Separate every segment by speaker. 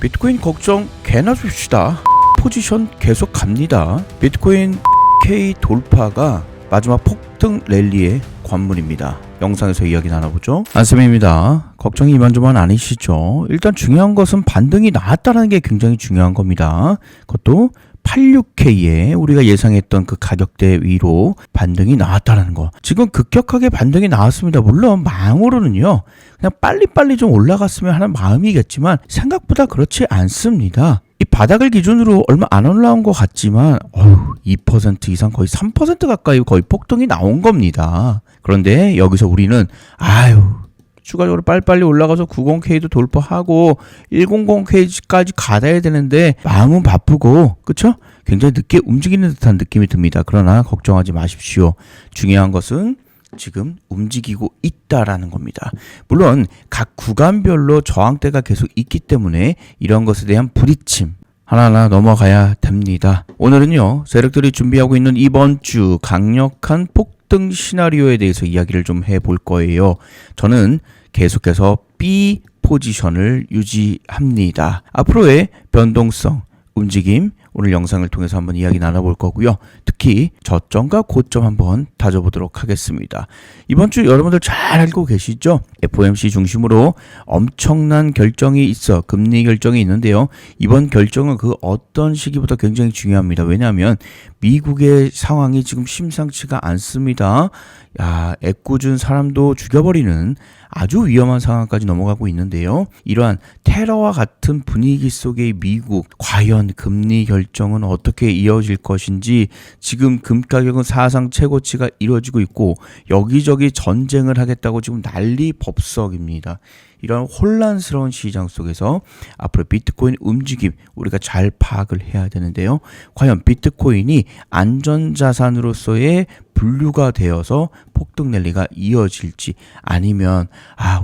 Speaker 1: 비트코인 걱정 개나 줍시다. 포지션 계속 갑니다. 비트코인 K 돌파가 마지막 폭등 랠리의 관문입니다. 영상에서 이야기 나눠보죠. 안쌤입니다. 걱정이 이만저만 아니시죠? 일단 중요한 것은 반등이 나왔다는 게 굉장히 중요한 겁니다. 그것도 86K에 우리가 예상했던 그 가격대 위로 반등이 나왔다는 거. 지금 급격하게 반등이 나왔습니다. 물론 마음으로는요, 그냥 빨리빨리 좀 올라갔으면 하는 마음이겠지만 생각보다 그렇지 않습니다. 이 바닥을 기준으로 얼마 안 올라온 것 같지만 2% 이상 거의 3% 가까이 거의 폭등이 나온 겁니다. 그런데 여기서 우리는 추가적으로 빨리빨리 올라가서 90K도 돌파하고 100K까지 가야 되는데 마음은 바쁘고 그쵸? 굉장히 늦게 움직이는 듯한 느낌이 듭니다. 그러나 걱정하지 마십시오. 중요한 것은 지금 움직이고 있다라는 겁니다. 물론 각 구간별로 저항대가 계속 있기 때문에 이런 것에 대한 부딪힘 하나하나 넘어가야 됩니다. 오늘은요, 세력들이 준비하고 있는 이번 주 강력한 폭등 시나리오에 대해서 이야기를 좀 해볼 거예요. 저는 계속해서 B 포지션을 유지합니다. 앞으로의 변동성, 움직임, 오늘 영상을 통해서 한번 이야기 나눠볼 거고요. 특히 저점과 고점 한번 다져보도록 하겠습니다. 이번 주 여러분들 잘 알고 계시죠? FOMC 중심으로 엄청난 결정이 있어 금리 결정이 있는데요. 이번 결정은 그 어떤 시기보다 굉장히 중요합니다. 왜냐하면 미국의 상황이 지금 심상치가 않습니다. 애꿎은 사람도 죽여버리는 아주 위험한 상황까지 넘어가고 있는데요. 이러한 테러와 같은 분위기 속의 미국, 과연 금리 결정은 어떻게 이어질 것인지, 지금 금 가격은 사상 최고치가 이루어지고 있고 여기저기 전쟁을 하겠다고 지금 난리 법석입니다. 이런 혼란스러운 시장 속에서 앞으로 비트코인 움직임 우리가 잘 파악을 해야 되는데요. 과연 비트코인이 안전자산으로서의 분류가 되어서 폭등 랠리가 이어질지, 아니면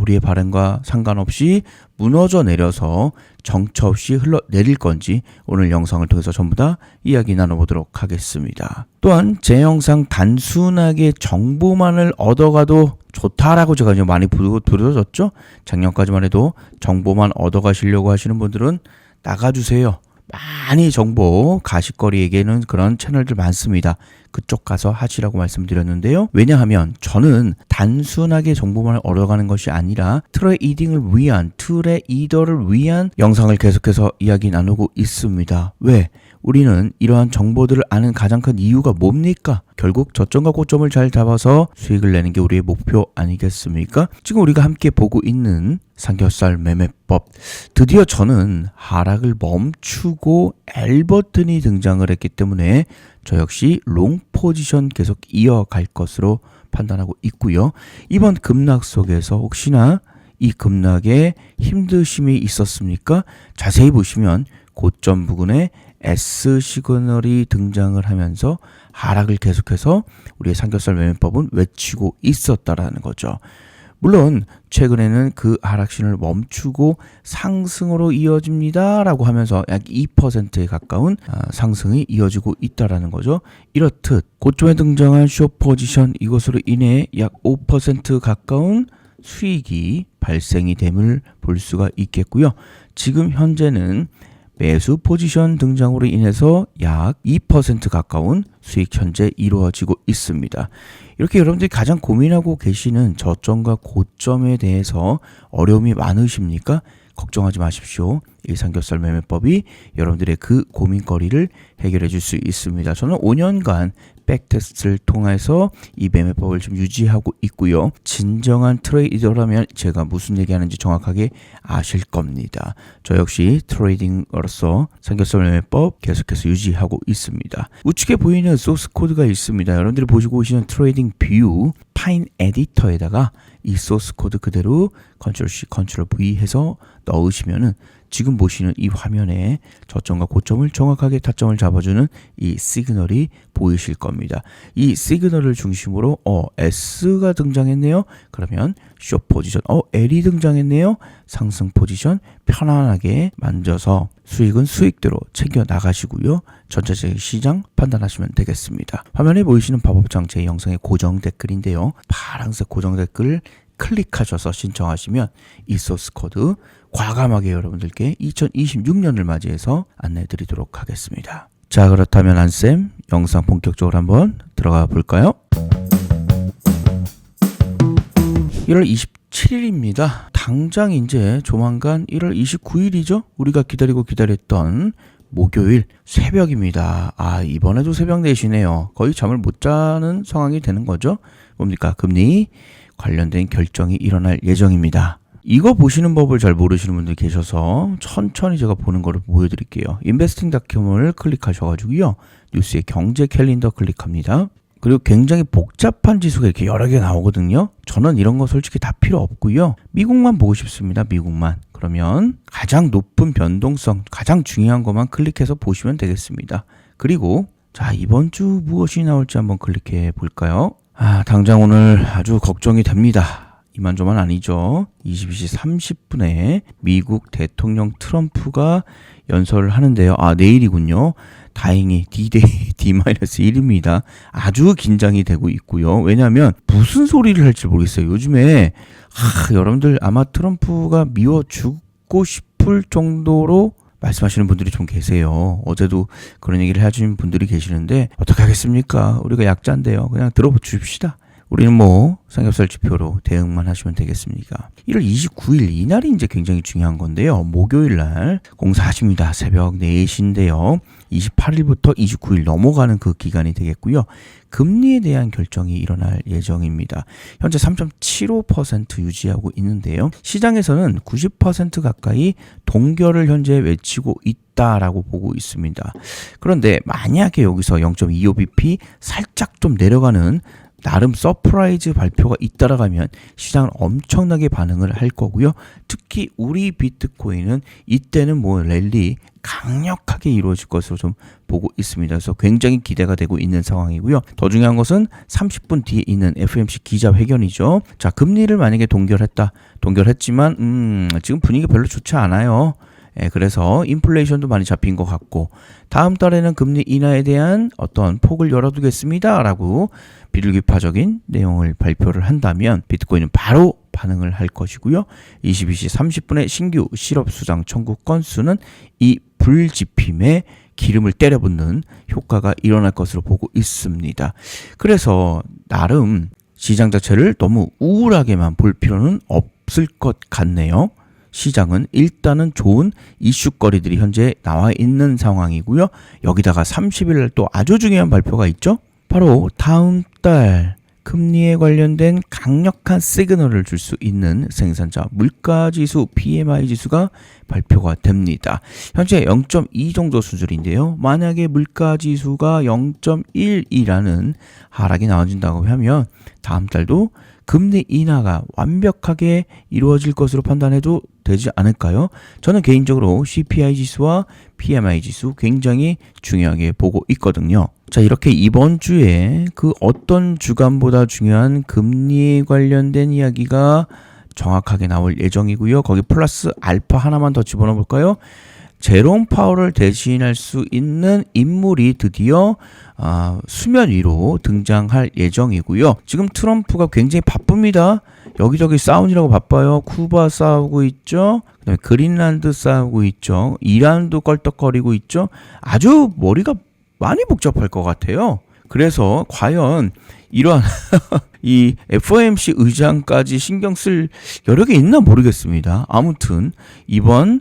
Speaker 1: 우리의 바람과 상관없이 무너져 내려서 정처 없이 흘러내릴 건지 오늘 영상을 통해서 전부 다 이야기 나눠보도록 하겠습니다. 또한 제 영상 단순하게 정보만을 얻어가도 좋다라고 제가 이제 많이 부르졌죠. 작년까지만 해도 정보만 얻어가시려고 하시는 분들은 나가주세요. 많이 정보 가십거리에게는 그런 채널들 많습니다. 그쪽 가서 하시라고 말씀드렸는데요. 왜냐하면 저는 단순하게 정보만 얻어가는 것이 아니라 트레이딩을 위한, 트레이더를 위한 영상을 계속해서 이야기 나누고 있습니다. 왜? 우리는 이러한 정보들을 아는 가장 큰 이유가 뭡니까? 결국 저점과 고점을 잘 잡아서 수익을 내는 게 우리의 목표 아니겠습니까? 지금 우리가 함께 보고 있는 삼겹살 매매법, 드디어 저는 하락을 멈추고 L 버튼이 등장을 했기 때문에 저 역시 롱 포지션 계속 이어갈 것으로 판단하고 있고요. 이번 급락 속에서 혹시나 이 급락에 힘드심이 있었습니까? 자세히 보시면 고점 부근에 S 시그널이 등장을 하면서 하락을 계속해서 우리의 삼겹살 매매법은 외치고 있었다라는 거죠. 물론 최근에는 그 하락신을 멈추고 상승으로 이어집니다 라고 하면서 약 2%에 가까운 상승이 이어지고 있다라는 거죠. 이렇듯 고점에 등장한 숏 포지션, 이것으로 인해 약 5% 가까운 수익이 발생이 됨을 볼 수가 있겠고요. 지금 현재는 매수 포지션 등장으로 인해서 약 2% 가까운 수익 현재 이루어지고 있습니다. 이렇게 여러분들이 가장 고민하고 계시는 저점과 고점에 대해서 어려움이 많으십니까? 걱정하지 마십시오. 이 삼겹살 매매법이 여러분들의 그 고민거리를 해결해 줄 수 있습니다. 저는 5년간 백테스트를 통해서 이 매매법을 좀 유지하고 있고요. 진정한 트레이더라면 제가 무슨 얘기하는지 정확하게 아실 겁니다. 저 역시 트레이딩으로서 삼겹살 매매법 계속해서 유지하고 있습니다. 우측에 보이는 소스 코드가 있습니다. 여러분들이 보시고 계시는 트레이딩 뷰 파인 에디터에다가 이 소스 코드 그대로 컨트롤 C, 컨트롤 V 해서 넣으시면은 지금 보시는 이 화면에 저점과 고점을 정확하게 타점을 잡아주는 이 시그널이 보이실 겁니다. 이 시그널을 중심으로 S가 등장했네요. 그러면 숏 포지션, L이 등장했네요. 상승 포지션 편안하게 만져서 수익은 수익대로 챙겨 나가시고요. 전체적인 시장 판단하시면 되겠습니다. 화면에 보이시는 팝업창 제 영상의 고정 댓글인데요. 파란색 고정 댓글 클릭하셔서 신청하시면 이 소스 코드 과감하게 여러분들께 2026년을 맞이해서 안내해 드리도록 하겠습니다. 자, 그렇다면 안쌤 영상 본격적으로 한번 들어가 볼까요? 1월 27일입니다. 당장 이제 조만간 1월 29일이죠. 우리가 기다렸던 목요일 새벽입니다. 이번에도 새벽 4시네요. 거의 잠을 못 자는 상황이 되는 거죠. 뭡니까? 금리 관련된 결정이 일어날 예정입니다. 이거 보시는 법을 잘 모르시는 분들 계셔서 천천히 제가 보는 거를 보여드릴게요. 인베스팅닷컴을 클릭하셔가지고요. 뉴스의 경제 캘린더 클릭합니다. 그리고 굉장히 복잡한 지수가 이렇게 여러 개 나오거든요. 저는 이런 거 솔직히 다 필요 없고요. 미국만 보고 싶습니다. 미국만. 그러면 가장 높은 변동성, 가장 중요한 것만 클릭해서 보시면 되겠습니다. 그리고 자, 이번 주 무엇이 나올지 한번 클릭해 볼까요? 당장 오늘 아주 걱정이 됩니다. 이만저만 아니죠. 22시 30분에 미국 대통령 트럼프가 연설을 하는데요. 내일이군요. 다행히 D-Day D-1입니다. 아주 긴장이 되고 있고요. 왜냐하면 무슨 소리를 할지 모르겠어요. 요즘에 여러분들 아마 트럼프가 미워 죽고 싶을 정도로 말씀하시는 분들이 좀 계세요. 어제도 그런 얘기를 해주신 분들이 계시는데 어떻게 하겠습니까? 우리가 약자인데요. 그냥 들어주십시다. 우리는 삼겹살 지표로 대응만 하시면 되겠습니까? 1월 29일 이날이 이제 굉장히 중요한 건데요. 목요일 날 공사하십니다. 새벽 4시인데요. 28일부터 29일 넘어가는 그 기간이 되겠고요. 금리에 대한 결정이 일어날 예정입니다. 현재 3.75% 유지하고 있는데요. 시장에서는 90% 가까이 동결을 현재 외치고 있다라고 보고 있습니다. 그런데 만약에 여기서 0.25bp 살짝 좀 내려가는 나름 서프라이즈 발표가 잇따라가면 시장은 엄청나게 반응을 할 거고요. 특히 우리 비트코인은 이때는 랠리 강력하게 이루어질 것으로 좀 보고 있습니다. 그래서 굉장히 기대가 되고 있는 상황이고요. 더 중요한 것은 30분 뒤에 있는 FOMC 기자회견이죠. 자, 금리를 만약에 동결했지만 지금 분위기 별로 좋지 않아요. 그래서 인플레이션도 많이 잡힌 것 같고 다음 달에는 금리 인하에 대한 어떤 폭을 열어두겠습니다 라고 비둘기파적인 내용을 발표를 한다면 비트코인은 바로 반응을 할 것이고요. 22시 30분에 신규 실업수당 청구 건수는 이 불집힘에 기름을 때려붓는 효과가 일어날 것으로 보고 있습니다. 그래서 나름 시장 자체를 너무 우울하게만 볼 필요는 없을 것 같네요. 시장은 일단은 좋은 이슈거리들이 현재 나와 있는 상황이고요. 여기다가 30일 날 또 아주 중요한 발표가 있죠. 바로 다음 달 금리에 관련된 강력한 시그널을 줄 수 있는 생산자 물가지수 PMI 지수가 발표가 됩니다. 현재 0.2 정도 수준인데요. 만약에 물가지수가 0.1이라는 하락이 나와진다고 하면 다음 달도 금리 인하가 완벽하게 이루어질 것으로 판단해도 되지 않을까요? 저는 개인적으로 CPI 지수와 PMI 지수 굉장히 중요하게 보고 있거든요. 자, 이렇게 이번 주에 그 어떤 주간보다 중요한 금리 관련된 이야기가 정확하게 나올 예정이고요. 거기 플러스 알파 하나만 더 집어넣어 볼까요? 제롬 파월을 대신할 수 있는 인물이 드디어 수면 위로 등장할 예정이고요. 지금 트럼프가 굉장히 바쁩니다. 여기저기 싸우느라고 바빠요. 쿠바 싸우고 있죠. 그다음에 그린란드 싸우고 있죠. 이란도 껄떡거리고 있죠. 아주 머리가 많이 복잡할 것 같아요. 그래서 과연 이러한 이 FOMC 의장까지 신경 쓸 여력이 있나 모르겠습니다. 아무튼 이번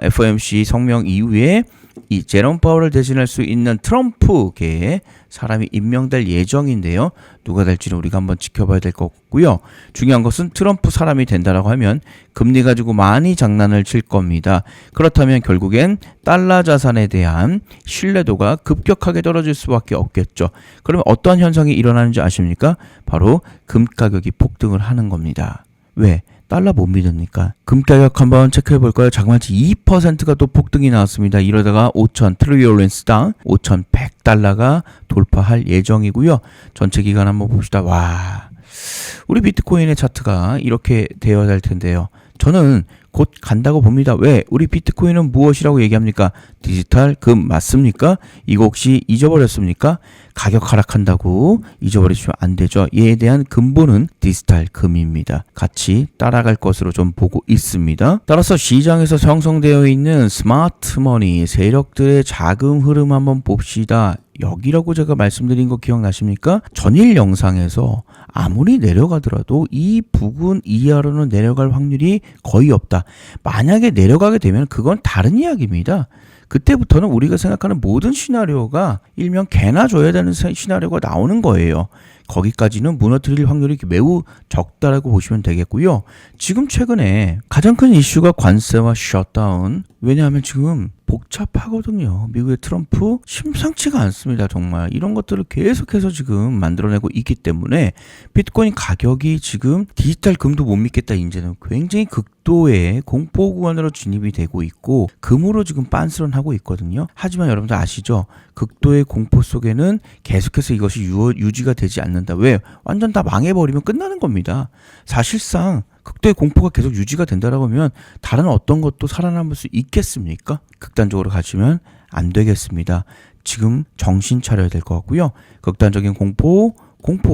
Speaker 1: FOMC 성명 이후에 이 제롬 파월을 대신할 수 있는 트럼프계의 사람이 임명될 예정인데요. 누가 될지는 우리가 한번 지켜봐야 될 것 같고요. 중요한 것은 트럼프 사람이 된다라고 하면 금리 가지고 많이 장난을 칠 겁니다. 그렇다면 결국엔 달러 자산에 대한 신뢰도가 급격하게 떨어질 수밖에 없겠죠. 그러면 어떠한 현상이 일어나는지 아십니까? 바로 금 가격이 폭등을 하는 겁니다. 왜? 달러 못 믿으니까. 금 가격 한번 체크해 볼까요? 자그마치 2%가 또 폭등이 나왔습니다. 이러다가 5,000 트릴리언스당 5,100달러가 돌파할 예정이고요. 전체 기간 한번 봅시다. 와, 우리 비트코인의 차트가 이렇게 되어야 될 텐데요. 저는 곧 간다고 봅니다. 왜? 우리 비트코인은 무엇이라고 얘기합니까? 디지털 금 맞습니까? 이거 혹시 잊어버렸습니까? 가격 하락한다고 잊어버리시면 안 되죠. 이에 대한 근본은 디지털 금입니다. 같이 따라갈 것으로 좀 보고 있습니다. 따라서 시장에서 형성되어 있는 스마트 머니 세력들의 자금 흐름 한번 봅시다. 여기라고 제가 말씀드린 거 기억나십니까? 전일 영상에서 아무리 내려가더라도 이 부근 이하로는 내려갈 확률이 거의 없다. 만약에 내려가게 되면 그건 다른 이야기입니다. 그때부터는 우리가 생각하는 모든 시나리오가 일명 개나 줘야 되는 시나리오가 나오는 거예요. 거기까지는 무너뜨릴 확률이 매우 적다라고 보시면 되겠고요. 지금 최근에 가장 큰 이슈가 관세와 셧다운. 왜냐하면 지금 복잡하거든요. 미국의 트럼프 심상치가 않습니다. 정말 이런 것들을 계속해서 지금 만들어내고 있기 때문에 비트코인 가격이 지금 디지털 금도 못 믿겠다 이제는 굉장히 극도의 공포 구간으로 진입이 되고 있고 금으로 지금 빤스런하고 있거든요. 하지만 여러분들 아시죠? 극도의 공포 속에는 계속해서 이것이 유지가 되지 않는다. 왜? 완전 다 망해버리면 끝나는 겁니다. 사실상 극도의 공포가 계속 유지가 된다라고 하면 다른 어떤 것도 살아남을 수 있겠습니까? 극단적으로 가시면 안 되겠습니다. 지금 정신 차려야 될 것 같고요. 극단적인 공포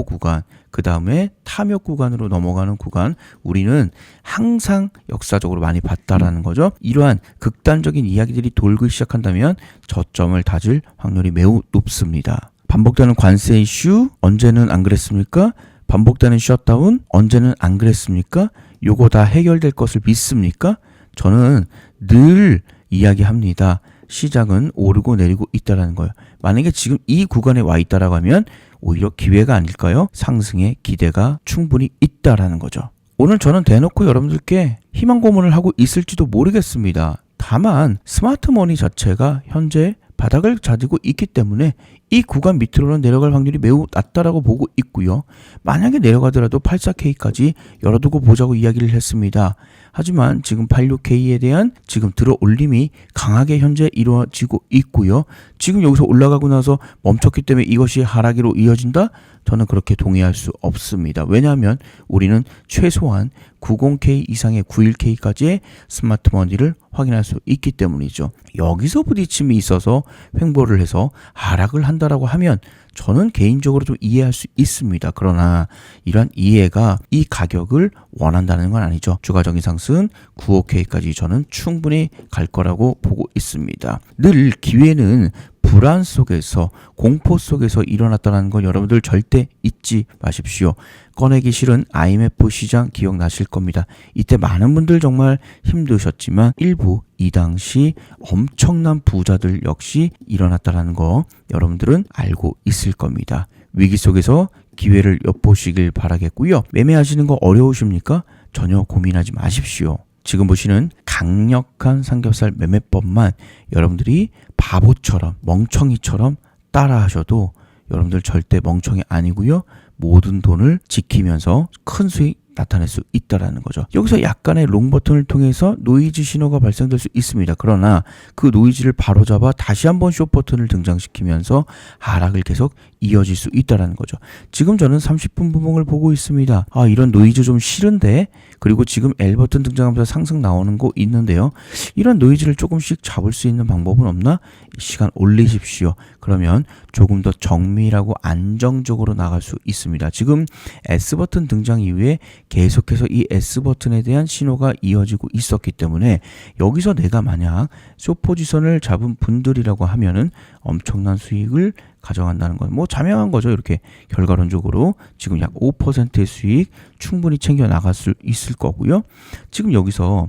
Speaker 1: 구간, 그 다음에 탐욕 구간으로 넘어가는 구간, 우리는 항상 역사적으로 많이 봤다라는 거죠. 이러한 극단적인 이야기들이 돌기 시작한다면 저점을 다질 확률이 매우 높습니다. 반복되는 관세 이슈, 언제는 안 그랬습니까? 반복되는 셧다운, 언제는 안 그랬습니까? 요거 다 해결될 것을 믿습니까? 저는 늘 이야기합니다. 시장은 오르고 내리고 있다라는 거예요. 만약에 지금 이 구간에 와 있다라고 하면 오히려 기회가 아닐까요? 상승의 기대가 충분히 있다라는 거죠. 오늘 저는 대놓고 여러분들께 희망 고문을 하고 있을지도 모르겠습니다. 다만 스마트 머니 자체가 현재 바닥을 다지고 있기 때문에 이 구간 밑으로는 내려갈 확률이 매우 낮다라고 보고 있고요. 만약에 내려가더라도 84K까지 열어두고 보자고 이야기를 했습니다. 하지만 지금 86K에 대한 지금 들어올림이 강하게 현재 이루어지고 있고요. 지금 여기서 올라가고 나서 멈췄기 때문에 이것이 하락으로 이어진다? 저는 그렇게 동의할 수 없습니다. 왜냐하면 우리는 최소한 90K 이상의 91K까지의 스마트 머니를 확인할 수 있기 때문이죠. 여기서 부딪힘이 있어서 횡보를 해서 하락을 한다라고 하면 저는 개인적으로 좀 이해할 수 있습니다. 그러나 이러한 이해가 이 가격을 원한다는 건 아니죠. 추가적인 상승 95K까지 저는 충분히 갈 거라고 보고 있습니다. 늘 기회는 불안 속에서 공포 속에서 일어났다는 건 여러분들 절대 잊지 마십시오. 꺼내기 싫은 IMF 시장 기억나실 겁니다. 이때 많은 분들 정말 힘드셨지만 일부 이 당시 엄청난 부자들 역시 일어났다는 거 여러분들은 알고 있을 겁니다. 위기 속에서 기회를 엿보시길 바라겠고요. 매매하시는 거 어려우십니까? 전혀 고민하지 마십시오. 지금 보시는 강력한 삼겹살 매매법만 여러분들이 바보처럼 멍청이처럼 따라하셔도 여러분들 절대 멍청이 아니고요. 모든 돈을 지키면서 큰 수익 나타낼 수 있다라는 거죠. 여기서 약간의 롱 버튼을 통해서 노이즈 신호가 발생될 수 있습니다. 그러나 그 노이즈를 바로잡아 다시 한번 숏 버튼을 등장시키면서 하락을 계속 이어질 수 있다라는 거죠. 지금 저는 30분 분봉을 보고 있습니다. 이런 노이즈 좀 싫은데, 그리고 지금 L 버튼 등장하면서 상승 나오는 거 있는데요. 이런 노이즈를 조금씩 잡을 수 있는 방법은 없나? 시간 올리십시오. 그러면 조금 더 정밀하고 안정적으로 나갈 수 있습니다. 지금 S 버튼 등장 이후에 계속해서 이 S 버튼에 대한 신호가 이어지고 있었기 때문에 여기서 내가 만약 숏 포지션을 잡은 분들이라고 하면은 엄청난 수익을 가져간다는 건 뭐 자명한 거죠. 이렇게 결과론적으로 지금 약 5%의 수익 충분히 챙겨 나갈 수 있을 거고요. 지금 여기서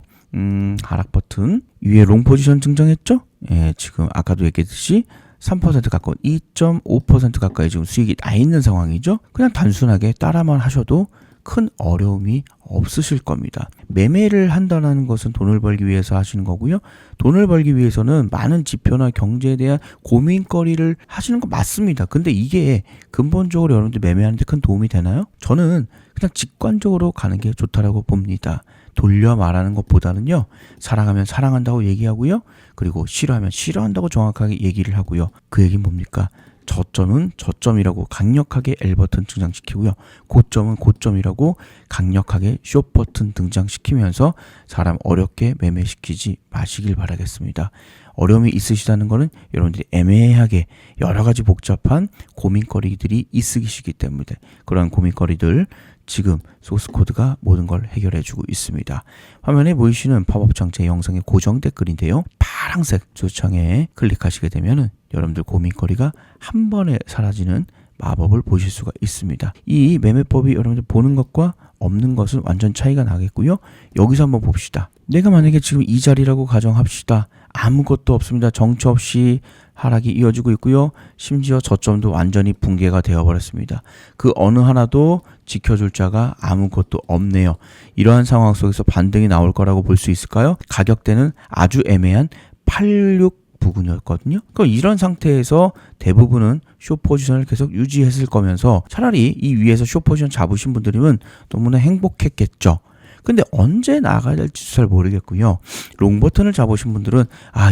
Speaker 1: 하락 버튼 위에 롱 포지션 등장했죠? 예, 지금 아까도 얘기했듯이 3% 가까운 2.5% 가까이 지금 수익이 나 있는 상황이죠. 그냥 단순하게 따라만 하셔도 큰 어려움이 없으실 겁니다. 매매를 한다는 것은 돈을 벌기 위해서 하시는 거고요. 돈을 벌기 위해서는 많은 지표나 경제에 대한 고민거리를 하시는 거 맞습니다. 근데 이게 근본적으로 여러분들 매매하는데 큰 도움이 되나요? 저는 그냥 직관적으로 가는 게 좋다라고 봅니다. 돌려 말하는 것보다는요, 사랑하면 사랑한다고 얘기하고요, 그리고 싫어하면 싫어한다고 정확하게 얘기를 하고요. 그 얘기는 뭡니까? 저점은 저점이라고 강력하게 L 버튼 등장시키고요. 고점은 고점이라고 강력하게 숏 버튼 등장시키면서 사람 어렵게 매매시키지 마시길 바라겠습니다. 어려움이 있으시다는 것은 여러분들이 애매하게 여러 가지 복잡한 고민거리들이 있으시기 때문에 그러한 고민거리들 지금 소스코드가 모든 걸 해결해 주고 있습니다. 화면에 보이시는 팝업창 제 영상의 고정 댓글인데요. 파란색 조창에 클릭하시게 되면은 여러분들 고민거리가 한 번에 사라지는 마법을 보실 수가 있습니다. 이 매매법이 여러분들 보는 것과 없는 것은 완전 차이가 나겠고요. 여기서 한번 봅시다. 내가 만약에 지금 이 자리라고 가정합시다. 아무것도 없습니다. 정처 없이 하락이 이어지고 있고요. 심지어 저점도 완전히 붕괴가 되어버렸습니다. 그 어느 하나도 지켜줄 자가 아무것도 없네요. 이러한 상황 속에서 반등이 나올 거라고 볼 수 있을까요? 가격대는 아주 애매한 86 부근이었거든요. 그럼 이런 상태에서 대부분은 숏 포지션을 계속 유지했을 거면서 차라리 이 위에서 숏 포지션 잡으신 분들이면 너무나 행복했겠죠. 근데 언제 나가야 될지 잘 모르겠고요. 롱 버튼을 잡으신 분들은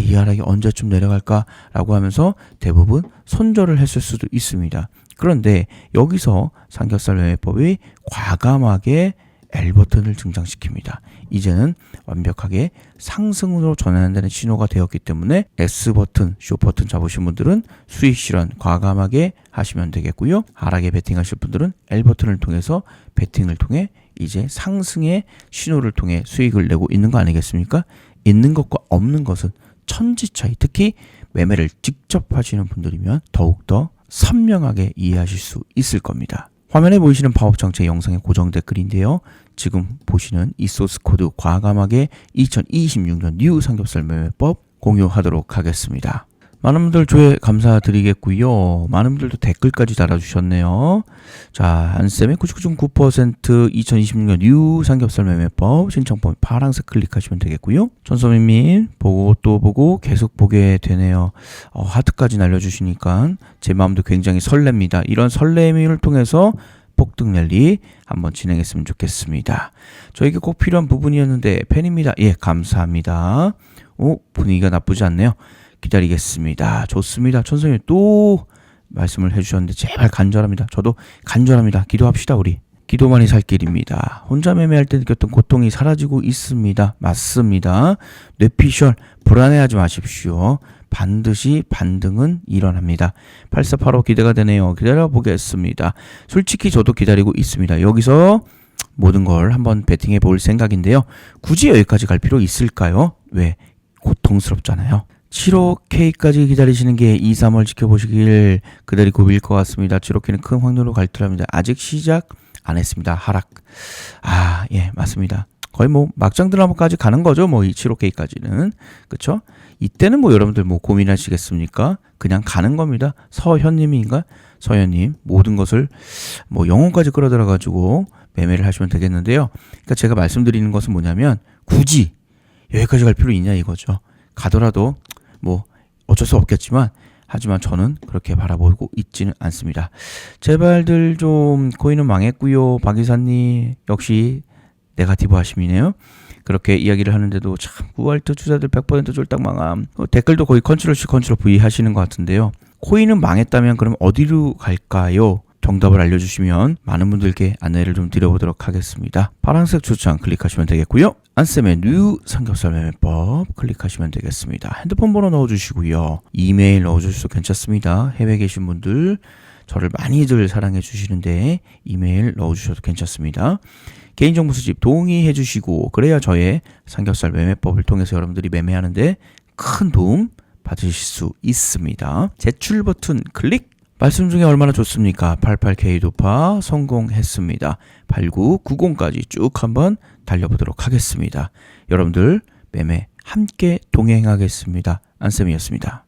Speaker 1: 이 하락이 언제쯤 내려갈까 라고 하면서 대부분 손절을 했을 수도 있습니다. 그런데 여기서 삼겹살 매매법이 과감하게 L 버튼을 등장시킵니다. 이제는 완벽하게 상승으로 전환되는 신호가 되었기 때문에 S 버튼, 숏 버튼 잡으신 분들은 수익 실현 과감하게 하시면 되겠고요. 하락에 베팅하실 분들은 L 버튼을 통해서 베팅을 통해 이제 상승의 신호를 통해 수익을 내고 있는 거 아니겠습니까? 있는 것과 없는 것은 천지 차이. 특히 매매를 직접 하시는 분들이면 더욱더 선명하게 이해하실 수 있을 겁니다. 화면에 보이시는 팝업창 제 영상의 고정 댓글인데요. 지금 보시는 이 소스 코드 과감하게 2026년 뉴 삼겹살 매매법 공유하도록 하겠습니다. 많은 분들 조회 감사드리겠고요. 많은 분들도 댓글까지 달아주셨네요. 자, 안쌤의 99.9% 2026년 뉴 삼겹살 매매법 신청법 파란색 클릭하시면 되겠고요. 전소민님 보고 또 보고 계속 보게 되네요. 하트까지 날려주시니까 제 마음도 굉장히 설렙니다. 이런 설렘을 통해서 폭등 랠리 한번 진행했으면 좋겠습니다. 저에게 꼭 필요한 부분이었는데 팬입니다. 예, 감사합니다. 분위기가 나쁘지 않네요. 기다리겠습니다. 좋습니다. 천성님 또 말씀을 해주셨는데 제발 간절합니다. 저도 간절합니다. 기도합시다 우리. 기도만이 살 길입니다. 혼자 매매할 때 느꼈던 고통이 사라지고 있습니다. 맞습니다. 뇌피셜 불안해하지 마십시오. 반드시 반등은 일어납니다. 8485 기대가 되네요. 기다려보겠습니다. 솔직히 저도 기다리고 있습니다. 여기서 모든 걸 한번 베팅해 볼 생각인데요. 굳이 여기까지 갈 필요 있을까요? 왜? 고통스럽잖아요. 75K까지 기다리시는 게 2, 3월 지켜보시길 그달이 고비일 것 같습니다. 75K는 큰 확률로 갈 듯 합니다. 아직 시작 안 했습니다. 하락. 예, 맞습니다. 거의 뭐 막장 드라마까지 가는 거죠. 뭐 이 75K까지는. 그쵸? 이때는 뭐 여러분들 뭐 고민하시겠습니까? 그냥 가는 겁니다. 서현님인가? 서현님 모든 것을 뭐 영혼까지 끌어들여 가지고 매매를 하시면 되겠는데요. 그러니까 제가 말씀드리는 것은 뭐냐면 굳이 여기까지 갈 필요 있냐 이거죠. 가더라도 뭐 어쩔 수 없겠지만 하지만 저는 그렇게 바라보고 있지는 않습니다. 제발들 좀 코인은 망했고요. 박 이사님 역시 네가티브 하심이네요. 그렇게 이야기를 하는데도 참 구알트 투자들 100% 쫄딱 망함. 댓글도 거의 컨트롤 C 컨트롤 V 하시는 것 같은데요. 코인은 망했다면 그럼 어디로 갈까요? 정답을 알려주시면 많은 분들께 안내를 좀 드려보도록 하겠습니다. 파란색 초창 클릭하시면 되겠고요. 안쌤의 뉴 삼겹살 매매법 클릭하시면 되겠습니다. 핸드폰 번호 넣어주시고요. 이메일 넣어주셔도 괜찮습니다. 해외에 계신 분들 저를 많이들 사랑해 주시는데 이메일 넣어주셔도 괜찮습니다. 개인정보 수집 동의해 주시고 그래야 저의 삼겹살 매매법을 통해서 여러분들이 매매하는데 큰 도움 받으실 수 있습니다. 제출 버튼 클릭. 말씀 중에 얼마나 좋습니까? 88K 도파 성공했습니다. 8990까지 쭉 한번 달려보도록 하겠습니다. 여러분들 매매 함께 동행하겠습니다. 안쌤이었습니다.